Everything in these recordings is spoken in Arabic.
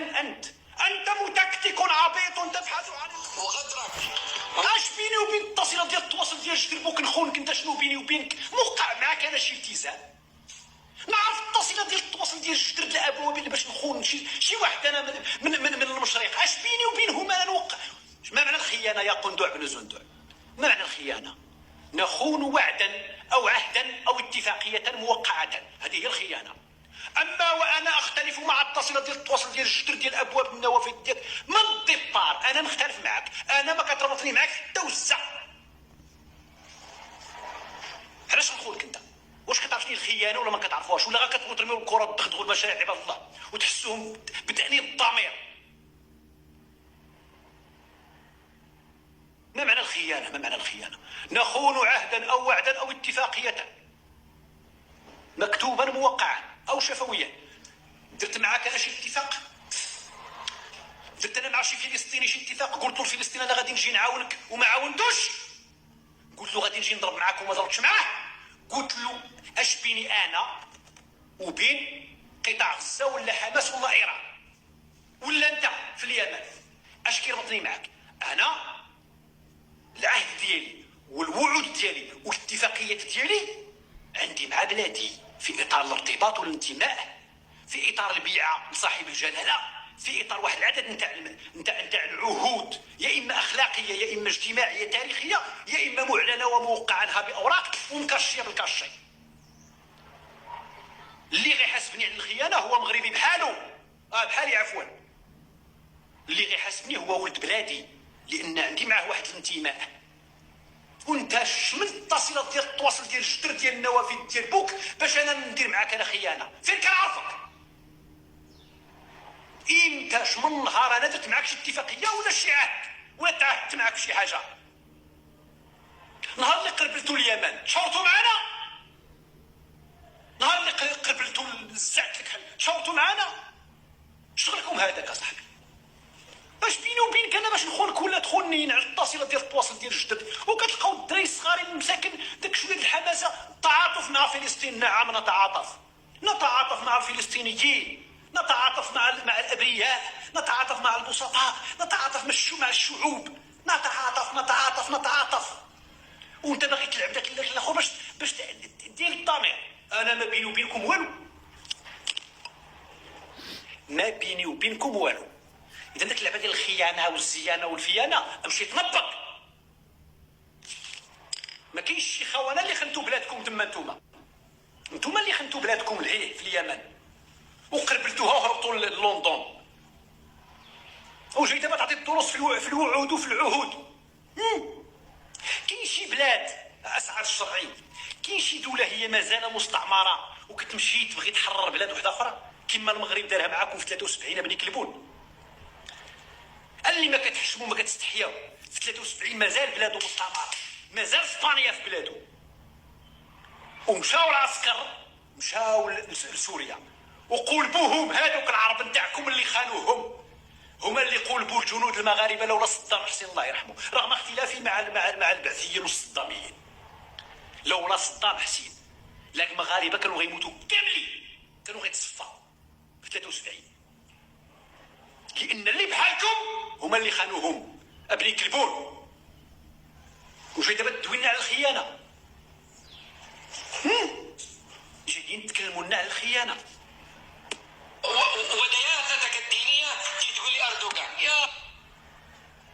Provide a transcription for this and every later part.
من أنت متكتك عبيط تبحث عن وغدرك. اش بيني وبين التصيله ديال التواصل ديال جدر بوك نخونك انت؟ شنو بيني وبينك؟ موقع معاك انا شي التزام؟ نعرف التصيله ديال التواصل ديال جدر الابواب اللي باش نخون شي واحد انا من المشرق. اش بيني وبينهم انا نوقع؟ ما معنى الخيانه يا قندوع بن زندوع؟ ما معنى الخيانه؟ نخون وعدا او عهدا او اتفاقيه موقعه، هذه هي الخيانه. اما وانا اختلف مع التصيله ديال التواصل ديال الجدر ديال الابواب النوافذ ديالك من الضبار، انا نختلف معك، انا ما كتربطني معك حتى وزه. علاش نخونك انت؟ واش كتعرفني الخيانه ولا ما كتعرفوهاش؟ ولا غير كتبغيو ترميو الكره وتدغدغوا المشاريع عباد الله وتحسوهم بتأنيب الضمير؟ ما معنى الخيانه؟ ما معنى الخيانه؟ نخون عهدا او وعدا او اتفاقيه مكتوبا موقعا او شفويا. درت معاك انا شي اتفاق؟ درت انا مع شي فلسطيني شي اتفاق؟ قلت له الفلسطيني انا غادي نجي نعاونك وما عاونتوش؟ قلت له غادي نجي نضرب معاك وما ضربتش معاه؟ قلت له اش بيني انا وبين قطاع غزه ولا حماس ولا ايران ولا انت في اليمن؟ اش كيربطني معاك؟ انا العهد ديالي والوعود ديالي والاتفاقيات ديالي عندي مع بلادي في اطار الارتباط والانتماء، في اطار البيعه لصاحب الجلاله، في اطار واحد العدد نتاع العهود، يا اما اخلاقيه يا اما اجتماعيه تاريخيه يا اما معلنه وموقع عنها باوراق ومكشيه بالكاشي. اللي غيحاسبني على الخيانه هو مغربي بحاله، بحالي عفوا. اللي غيحاسبني هو ولد بلادي لان عندي معاه واحد الانتماء. وانت شمن التصيله ديال التواصل ديال الجدر ديال النوافذ ديال بوك باش انا ندير معاك انا خيانه؟ فين كنعرفك؟ امتى شمن نهار انا درت معاك شي اتفاقيه ولا شي عهد ولا تعهدت معاك بشي حاجه؟ نهار اللي قربلتو اليمن شاورتو معانا؟ نهار اللي قربلتو زعت لك شاورتو معانا؟ شغلكم هذاك اصاحبي. باش بيني وبينك انا باش نخونك ولا تخوني على التصيله ديال التواصل ديال الجدد، وكتلقاو الدراري الصغارين المساكن داك شويه الحماسه. التعاطف مع فلسطين، نعم نتعاطف مع الفلسطينيين، نتعاطف مع الابرياء، نتعاطف مع البسطاء، نتعاطف مع الشعوب، نتعاطف. وانت باغي تلعب داك الاخر باش دير الضمير. انا ما بيني وبينكم والو، ما بيني وبينكم والو. اذا ديك اللعبه ديال الخيانه والزيانه والفيانه امشي تنبق. ما كاينش شي خوانه اللي خنتو بلادكم تما. نتوما اللي خنتو بلادكم لهيه في اليمن وقربلتوها وهربتوا للندن، وجاي دابا تعطي الدروس في الوعود وفي العهود. كاين شي بلاد اسعد الشرعي، كاين شي دوله هي مازال مستعمره وكتمشي تبغي تحرر بلاد وحده اخرى كما المغرب دارها معاكم في 73 بني كلبون. اللي ما كتحشموا ما كتستحياو في 73 مازال بلادو مستعمره، مازال اسبانيا في بلادو. ومشاو العسكر مشاو لسوريا وقلبوهم هذوك العرب نتاعكم اللي خانوهم، هما اللي قلبوا الجنود المغاربه لولا صدام حسين الله يرحمه، رغم اختلافي مع البعثيين والصداميين. لولا صدام حسين لا المغاربه كانوا غيموتوا كاملين، كانوا غيتصفى في 73، لان اللي بحالكم هما اللي خانوهم ابني يكلبون. وجاي دابا تدوينا على الخيانه، جايين تكلموا لنا على الخيانه. ودياثتك الدينيه تجي تقول لي اردوغان يا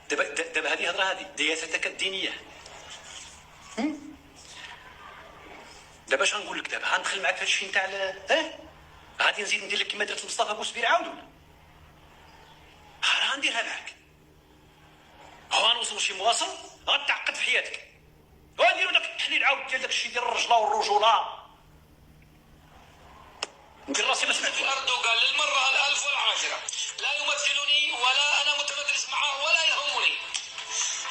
دابا هذه هضره، هذه دياثتك الدينيه. دابا اش غنقول لك؟ دابا غندخل معاك في هادشي نتاع غادي نزيد ندير لك كما درت مصطفى بوسبير عاود ولا غنديرها معاك؟ هو غنوصلوا شي مواصل غتعقد في حياتك، وغنديروا داك التحليل عاود ديال داك الشيء ديال الرجله والرجوله. ندير راسي ما سمعتش. اردوغان للمره الالف والعاشره لا يمثلني ولا انا متمدرس معه ولا يهمني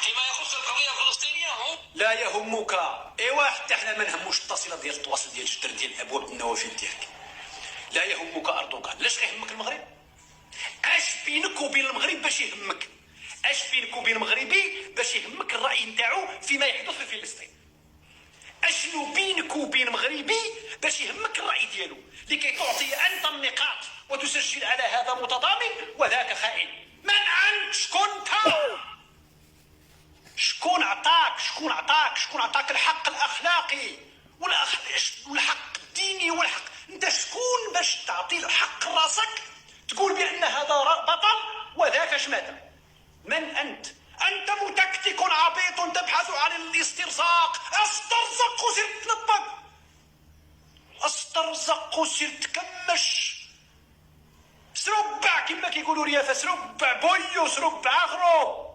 فيما يخص القضيه الفلسطينيه. هو لا يهمك. ايوا حتى حنا ما نهموش التصيله ديال التواصل ديال الجدر ديال الابواب النوافذ ديالك. لا يهمك اردوغان. لاش غيهمك المغرب؟ اش بينك وبين المغرب باش يهمك؟ اش بينك وبين المغربي باش يهمك الراي نتاعو فيما يحدث في فلسطين؟ اشنو بينك وبين مغربي باش يهمك الراي ديالو لكي تعطي انت النقاط وتسجل على هذا متضامن وذاك خائن. من أنت؟ شكون أنت؟ شكون عطاك الحق الأخلاقي والحق الديني والحق؟ أنت شكون باش تعطي الحق لراسك تقول بأن هذا بطل وذاك شماتة؟ من أنت؟ أنت متكتك عبيط تبحث عن الاسترزاق. استرزق وسير تنطق، استرزق وسير تكمش، سربع كما كيقولوا ريافة، سربع بويو، سربع اغرو.